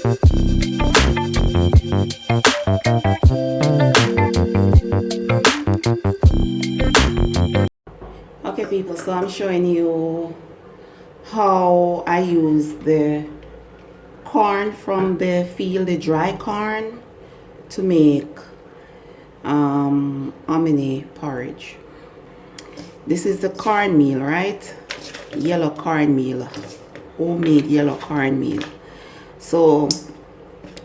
Okay people, so I'm showing you how I use the corn from the field, the dry corn, to make hominy porridge. This is the cornmeal, right? Yellow cornmeal, homemade yellow cornmeal. So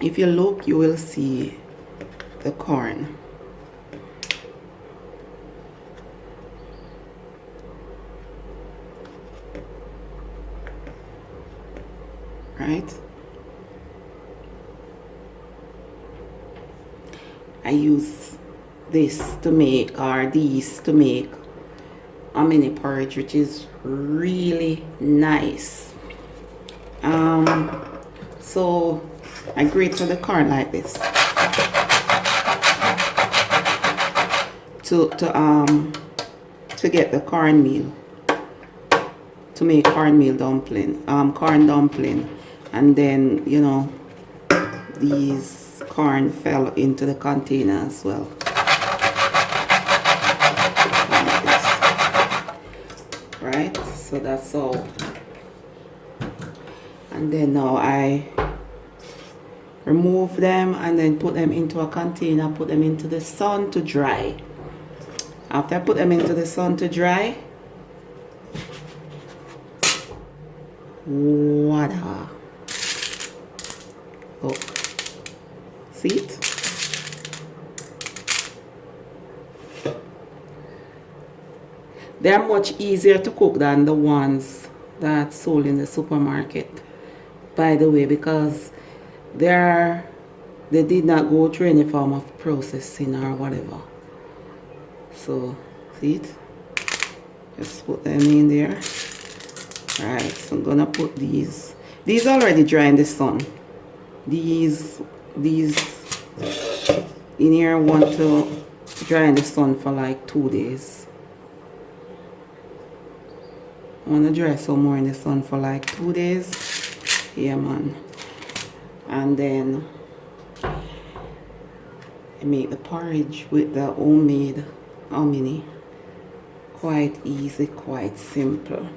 if you look, you will see the corn. Right? I use this to make, or these to make hominy porridge, which is really nice. So I grate the corn like this to get the cornmeal, to make cornmeal dumpling, corn dumpling. And then, you know, these corn fell into the container as well, like this. Right? So that's all. And then now I remove them and then put them into a container, put them into the sun to dry. After I put them into the sun to dry, voila. Look, see it? They're much easier to cook than the ones that sold in the supermarket, by the way, because they did not go through any form of processing or whatever. So see it? Just put them in there. Alright, so I'm gonna put these already dry in the sun. These in here want to dry in the sun for like 2 days. I want to dry some more in the sun for like 2 days. Yeah, man. And then I make the porridge with the homemade hominy. Quite easy, quite simple.